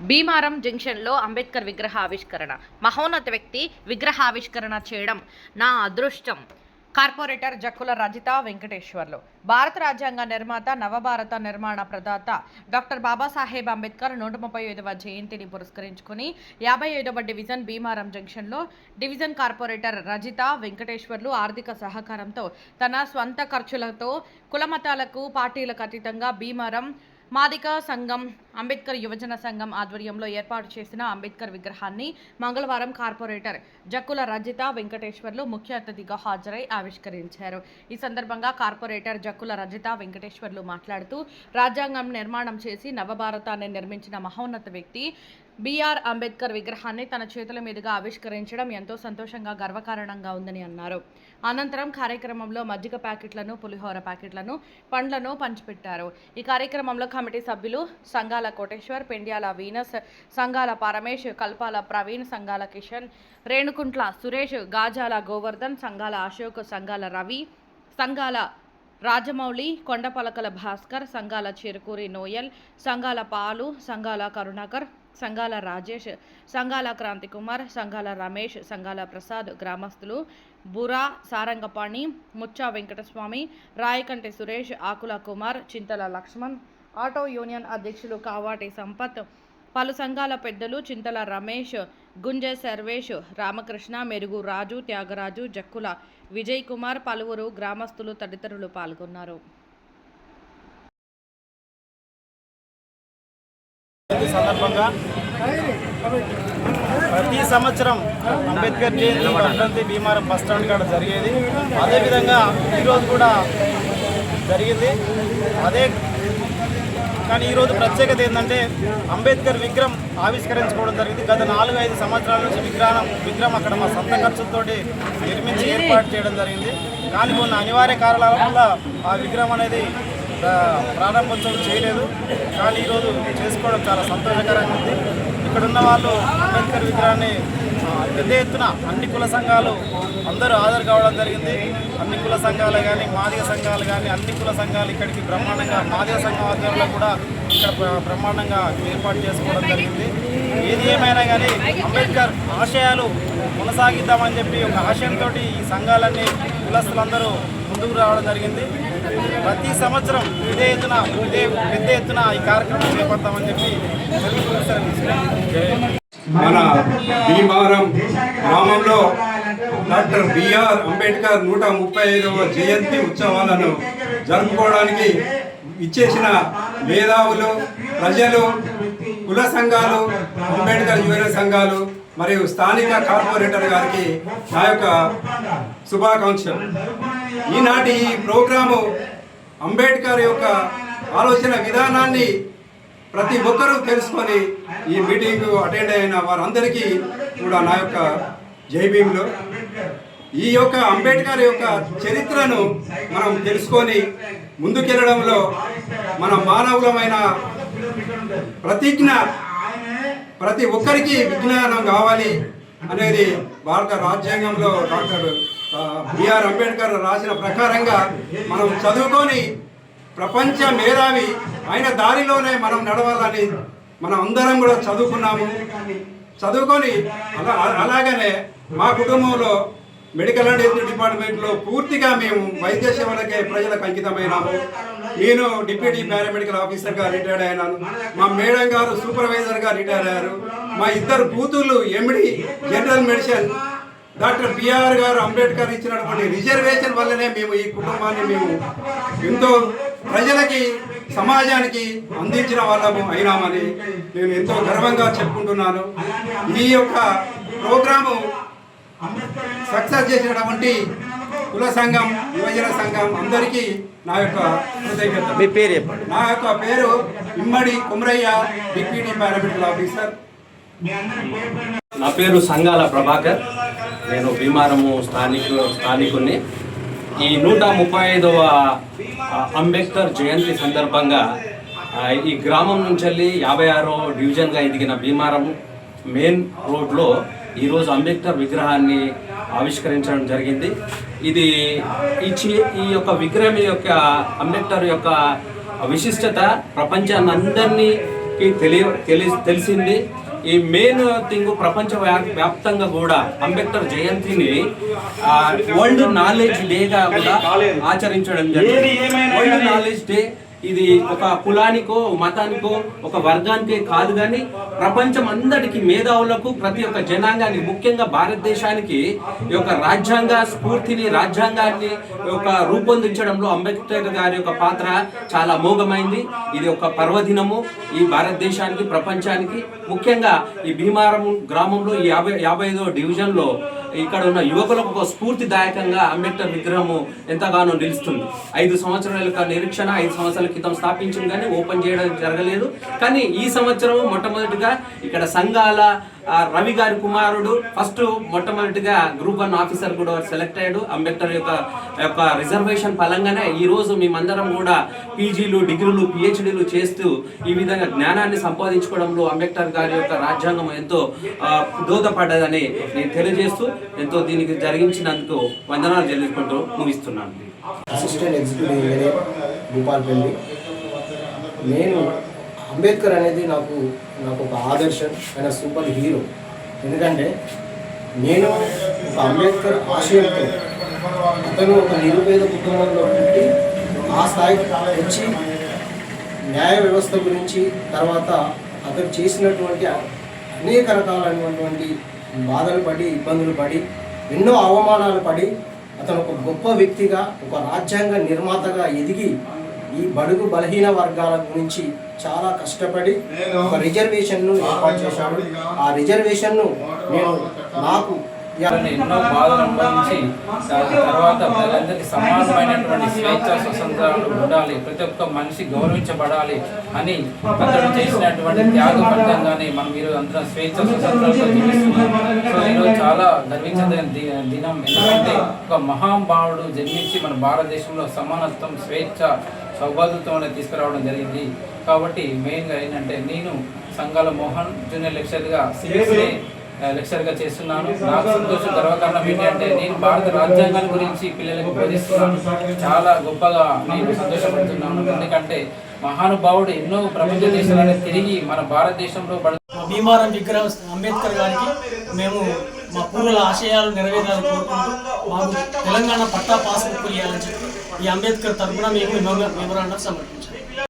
భీమారం జంక్షన్లో అంబేద్కర్ విగ్రహ ఆవిష్కరణ. మహోన్నత వ్యక్తి విగ్రహావిష్కరణ చేయడం నా అదృష్టం. కార్పొరేటర్ జక్కుల రజిత వెంకటేశ్వర్లు. భారత రాజ్యాంగ నిర్మాత, నవభారత నిర్మాణ ప్రదాత డాక్టర్ బాబాసాహెబ్ అంబేద్కర్ 135వ జయంతిని పురస్కరించుకుని 55వ డివిజన్ భీమారం జంక్షన్లో డివిజన్ కార్పొరేటర్ రజిత వెంకటేశ్వర్లు ఆర్థిక సహకారంతో తన స్వంత ఖర్చులతో కులమతాలకు పార్టీలకు అతీతంగా భీమారం మాదిక సంఘం, అంబేద్కర్ యువజన సంఘం ఆధ్వర్యంలో ఏర్పాటు చేసిన అంబేద్కర్ విగ్రహాన్ని మంగళవారం కార్పొరేటర్ జక్కుల రజిత వెంకటేశ్వర్లు ముఖ్య అతిథిగా హాజరై ఆవిష్కరించారు. ఈ సందర్భంగా కార్పొరేటర్ జక్కుల రజిత వెంకటేశ్వర్లు మాట్లాడుతూ, రాజ్యాంగం నిర్మాణం చేసి నవభారతాన్ని నిర్మించిన మహోన్నత వ్యక్తి బిఆర్ అంబేద్కర్ విగ్రహాన్ని తన చేతుల మీదుగా ఆవిష్కరించడం ఎంతో సంతోషంగా, గర్వకారణంగా ఉందని అన్నారు. అనంతరం కార్యక్రమంలో మజ్జిగ ప్యాకెట్లను, పులిహోర ప్యాకెట్లను, పండ్లను పంచిపెట్టారు. ఈ కార్యక్రమంలో కమిటీ సభ్యులు సంగాల కోటేశ్వర్, పెండ్యాల వీనస్, సంగాల పరమేష్, కల్పాల ప్రవీణ్, సంగాల కిషన్, రేణుకుంట్ల సురేష్, గాజాల గోవర్ధన్, సంగాల అశోక్, సంగాల రవి, సంగాల రాజమౌళి, కొండపలకల భాస్కర్, సంగాల చిరుకూరి నోయల్, సంగాల పాలు, సంగాల కరుణాకర్, సంగాల రాజేష్, సంగాల క్రాంతికుమార్, సంగాల రమేష్, సంగాల ప్రసాద్, గ్రామస్తులు బురా సారంగపాణి, ముచ్చా వెంకటస్వామి, రాయకంటి సురేష్, ఆకుల కుమార్, చింతల లక్ష్మణ్, ఆటో యూనియన్ అధ్యక్షులు కావాటి సంపత్, పలు సంఘాల పెద్దలు చింతల రమేష్, గుంజె సర్వేష్, రామకృష్ణ, మెరుగు రాజు, త్యాగరాజు, జక్కుల విజయ్ కుమార్, పలువురు గ్రామస్తులు తదితరులు పాల్గొన్నారు. సందర్భంగా ప్రతి సంవత్సరం అంబేద్కర్ జయంతి వర్ధంతి భీమారం బస్టాండ్ కాడ జరిగేది. అదేవిధంగా ఈరోజు కూడా జరిగింది. కానీ ఈరోజు ప్రత్యేకత ఏంటంటే అంబేద్కర్ విగ్రహం ఆవిష్కరించుకోవడం జరిగింది. గత 4-5 సంవత్సరాల నుంచి విగ్రహం అక్కడ మా సొంత ఖర్చులతో నిర్మించి ఏర్పాటు చేయడం జరిగింది. కానీ కొన్ని అనివార్య కారణాల వల్ల ఆ విగ్రహం అనేది ప్రారంభోత్సవం చేయలేదు. కానీ ఈరోజు చేసుకోవడం చాలా సంతోషకరంగా ఉంది. ఇక్కడున్న వాళ్ళు అంబేద్కర్ విగ్రహాన్ని పెద్ద ఎత్తున అన్ని కుల సంఘాలు అందరూ హాజరు కావడం జరిగింది. అన్ని కుల సంఘాలు కానీ, మాదిగ సంఘాలు కానీ, అన్ని కుల సంఘాలు ఇక్కడికి బ్రహ్మాండంగా, మాదిగ సంఘం ఆధ్వర్యంలో కూడా ఇక్కడ బ్రహ్మాండంగా ఏర్పాటు చేసుకోవడం జరిగింది. ఏది ఏమైనా కానీ అంబేద్కర్ ఆశయాలు కొనసాగిద్దామని చెప్పి ఒక ఆశయంతో ఈ సంఘాలన్నీ కులస్తులందరూ ముందుకు రావడం జరిగింది. ప్రతి సంవత్సరం ఇదే పెద్ద ఎత్తున ఈ కార్యక్రమం చేపడతామని చెప్పి మన భీమారం గ్రామంలో డాక్టర్ బిఆర్ అంబేద్కర్ 135వ జయంతి ఉత్సవాలను జరుపుకోవడానికి ఇచ్చేసిన మేధావులు, ప్రజలు, కుల సంఘాలు, అంబేద్కర్ యువజన సంఘాలు మరియు స్థానిక కార్పొరేటర్ గారికి నా యొక్క శుభాకాంక్షలు. ఈనాటి ఈ ప్రోగ్రాము అంబేద్కర్ యొక్క ఆలోచన విధానాన్ని ప్రతి ఒక్కరూ తెలుసుకొని ఈ మీటింగ్ అటెండ్ అయిన వారందరికీ కూడా నా యొక్క జై భీములు. ఈ యొక్క అంబేద్కర్ యొక్క చరిత్రను మనం తెలుసుకొని ముందుకెళ్ళడంలో మన మానవులమైన ప్రతిజ్ఞ ప్రతి ఒక్కరికి విజ్ఞానం కావాలి అనేది భారత రాజ్యాంగంలో డాక్టర్ బిఆర్ అంబేద్కర్ రాసిన ప్రకారంగా మనం చదువుకొని ప్రపంచ మేధావి ఆయన దారిలోనే మనం నడవాలని మనం అందరం కూడా చదువుకొని అలాగనే మా కుటుంబంలో మెడికల్ అండ్ హెల్త్ డిపార్ట్మెంట్లో పూర్తిగా మేము వైద్య సేవలకే ప్రజలకు అంకితమైనాము. నేను డిప్యూటీ పారామెడికల్ ఆఫీసర్గా రిటైర్డ్ అయినాను. మా మేడం గారు సూపర్వైజర్గా రిటైర్ అయ్యారు. మా ఇద్దరు కూతుళ్ళు MD general medicine. Doctor B R గారు అంబేద్కర్ ఇచ్చినటువంటి రిజర్వేషన్ వల్లనే మేము ఈ కుటుంబాన్ని మేము ఎంతో ప్రజలకి, సమాజానికి అందించిన వాళ్ళము అయినామని నేను ఎంతో గర్వంగా చెప్పుకుంటున్నాను. ఈ యొక్క ప్రోగ్రాము సక్సెస్ చేసినటువంటి కుల సంఘం, యువజన సంఘం అందరికీ నా యొక్క కృతజ్ఞత. మీ పేరు చెప్పండి. నా యొక్క పేరు ఇమ్మడి కుమరయ్య, డిప్యూటీ పారామెడికల్ ఆఫీసర్. నా పేరు సంగాల ప్రభాకర్. నేను భీమారము స్థానికుని. ఈ 135వ అంబేద్కర్ జయంతి సందర్భంగా ఈ గ్రామం నుంచి 56వ డివిజన్గా ఎదిగిన భీమారం మెయిన్ రోడ్లో ఈరోజు అంబేద్కర్ విగ్రహాన్ని ఆవిష్కరించడం జరిగింది. ఈ యొక్క విగ్రహం యొక్క అంబేద్కర్ యొక్క విశిష్టత ప్రపంచాన్ని అందరినీ అందరికీ తెలిసింది. ఈ మెయిన్ థింగ్ ప్రపంచ వ్యాప్తంగా కూడా అంబేద్కర్ జయంతిని వరల్డ్ నాలెడ్జ్ డేగా కూడా ఆచరించడం జరిగింది. వరల్డ్ నాలెడ్జ్ డే ఇది ఒక కులానికో మతానికో ఒక వర్గానికే కాదు, కానీ ప్రపంచం అందరికి మేధావులకు ప్రతి ఒక్క జనాంగానికి ముఖ్యంగా భారతదేశానికి ఈ యొక్క రాజ్యాంగ స్ఫూర్తిని రాజ్యాంగాన్ని ఒక రూపొందించడంలో అంబేద్కర్ గారి యొక్క పాత్ర చాలా అమోఘమైంది. ఇది ఒక పర్వదినము ఈ భారతదేశానికి ప్రపంచానికి. ముఖ్యంగా ఈ భీమారం గ్రామంలో ఈ 55వ డివిజన్లో ఇక్కడ ఉన్న యువకులకు ఒక స్ఫూర్తిదాయకంగా అంబేద్కర్ విగ్రహము ఎంతగానో నిలుస్తుంది. 5 సంవత్సరాల యొక్క నిరీక్షణ 5 సంవత్సరాల క్రితం స్థాపించింది, కానీ ఓపెన్ చేయడం జరగలేదు. కానీ ఈ సంవత్సరం మొట్టమొదటిగా ఇక్కడ సంఘాల రవి గారి కుమారుడు ఫస్ట్ మొట్టమొదటిగా గ్రూప్ 1 ఆఫీసర్ కూడా సెలెక్ట్ అయ్యాడు. అంబేద్కర్ యొక్క రిజర్వేషన్ ఫలంగానే ఈరోజు మేమందరం కూడా పీజీలు డిగ్రీలు పిహెచ్డీలు చేస్తూ ఈ విధంగా జ్ఞానాన్ని సంపాదించుకోవడంలో అంబేద్కర్ గారి యొక్క రాజ్యాంగం ఎంతో దోహదపడ్డదని నేను తెలియజేస్తూ ఎంతో దీనికి జరిగించినందుకు వందనాలు చెల్లించుకుంటూ ముగిస్తున్నాను. Assistant executive engineer Bhupalpally. నేను అంబేద్కర్ అనేది నాకు ఒక ఆదర్శం, ఆయన సూపర్ హీరో. ఎందుకంటే నేను ఒక అంబేద్కర్ ఆశయంతో అతను ఒక నిరుపేద కుటుంబంలో పుట్టి ఆ స్థాయికి వచ్చి న్యాయ వ్యవస్థ గురించి, తర్వాత అతను చేసినటువంటి అనేక రకాలైనటువంటి బాధలు పడి ఇబ్బందులు పడి ఎన్నో అవమానాలు పడి అతను ఒక గొప్ప వ్యక్తిగా ఒక రాజ్యాంగ నిర్మాతగా ఎదిగి ఈ బడుగు బలహీన వర్గాల గురించి చాలా కష్టపడి ఒక రిజర్వేషన్ను ఏర్పాటు చేశాడు. ఆ రిజర్వేషన్ను నేను నాకు ఎన్నో బాధలు అనుభవించి తర్వాత ప్రజలందరికీ సమానమైనటువంటి స్వేచ్ఛ స్వతంత్రాలు ఉండాలి, ప్రతి ఒక్క మనిషి గౌరవించబడాలి అని అతడు చేసినటువంటి త్యాగ ఫలితంగానే మనం ఈరోజు అందరం స్వేచ్ఛ స్వతంత్రాలతో జీవిస్తున్నాం. సో ఈరోజు చాలా గర్వించదగిన దినం. ఎందుకంటే ఒక మహానుభావుడు జన్మించి మన భారతదేశంలో సమానత్వం స్వేచ్ఛ సౌభాగ్యత్వం అనేది తీసుకురావడం జరిగింది. కాబట్టి మెయిన్గా ఏంటంటే నేను సంఘాల మోహన్ జూనియర్ లెక్చరర్గా సిఎస్ఏ లెక్చర్గా చేస్తున్నాను. నాకు సంతోషం గర్వకారణం ఏంటంటే నేను భారత రాజ్యాంగం గురించి పిల్లలకు బోధిస్తున్నాను. చాలా గొప్పగా నేను సంతోషపడుతున్నాను. ఎందుకంటే మహానుభావుడు ఎన్నో ప్రపంచ దేశాలను తిరిగి మన భారతదేశంలో భీమారం విగ్రహం అంబేద్కర్ గారికి మేము మా పూర్వుల ఆశయాలు నెరవేరాలని కోరుకుంటూ మాకు తెలంగాణ పట్టా పాస్ బుక్ ఇవ్వాలని చెప్పి ఈ అంబేద్కర్ తరఫున మేము మెమోరాండం సమర్పించాం.